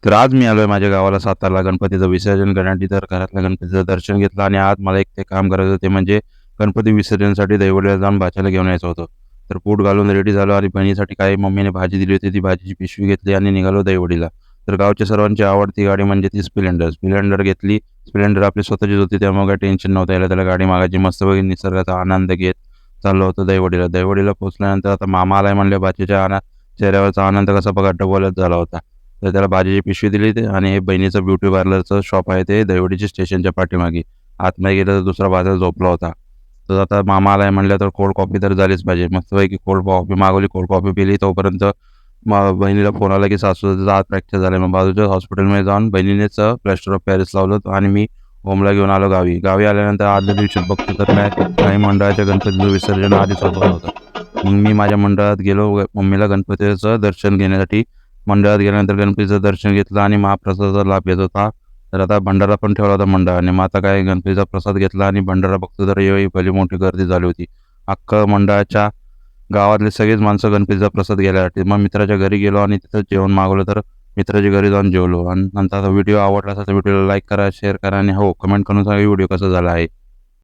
तर आज मी आलोय माझ्या गावाला सातारला गणपतीचं विसर्जन करण्यासाठी. तर घरातल्या गणपतीचं दर्शन घेतलं आणि आज मला एक ते काम करायचं होतं, ते म्हणजे गणपती विसर्जनसाठी दहीवडीला जाऊन भाच्याला घेऊन यायचं होतं. तर बूट घालून रेडी झालो आणि बहिणीसाठी काही मम्मीने भाजी दिली होती, ती भाजीची पिशवी घेतली आणि निघालो दहीवडीला. तर गावच्या सर्वांची आवडती गाडी म्हणजे ती स्प्लेंडर. स्प्लेंडर घेतली. स्प्लेंडर आपली स्वतःचीच होती, त्यामुळे काही टेन्शन नव्हतं यायला त्याला गाडी मागायची. मस्तपैकी निसर्गाचा आनंद घेत चाललो होतो दहीवडीला. दहीवडीला पोहोचल्यानंतर आता मामा आलाय म्हणले भाचीच्या चेहऱ्यावरचा आनंद कसा बघा डबलच झाला होता. तर त्याला भाजीची पिशवी दिली ते आणि हे बहिणीचं ब्युटी पार्लरचं शॉप आहे ते दहिवडीच्या स्टेशनच्या पाठीमागे. आतमध्ये गेलं तर दुसरा बाजार झोपला होता. तर आता मामा आलाय म्हणलं तर कोल्ड कॉफी तर झालीच पाहिजे. मस्तपैकी कोल्ड कॉफी मागवली, कोल्ड कॉफी पिली. तोपर्यंत बहिणीला फोन आला की सासूचं हात फ्रॅक्चर झालाय. मग बाजूच्या हॉस्पिटलमध्ये जाऊन बहिणीनेच प्लॅस्टर ऑफ पॅरिस लावलं आणि मी होमला घेऊन आलो गावी. गावी आल्यानंतर आदल्या दिवशीच बघतो तर काही मंडळाच्या गणपतीचं विसर्जन आधीच होत होतं. मग मी माझ्या मंडळात गेलो मम्मीला गणपतीचं दर्शन घेण्यासाठी. मंडळात गेल्यानंतर गणपतीचं दर्शन घेतलं आणि महाप्रसादाचा लाभ घेत होता. तर आता भंडारा पण ठेवला होता मंडळाने. मग आता काय गणपतीचा प्रसाद घेतला आणि भंडारा बघतो तर एवढी भली मोठी गर्दी झाली होती. अख्खं मंडळाच्या गावातले सगळेच माणसं गणपतीचा प्रसाद घ्यायसाठी. मग मित्राच्या घरी गेलो आणि तिथं जेवण मागवलं. तर मित्राच्या घरी जाऊन जेवलो आणि नंतर आता व्हिडिओ आवडला असेल तर व्हिडिओला लाईक करा, शेअर करा आणि हो कमेंट करून सांगा व्हिडिओ कसा झाला आहे.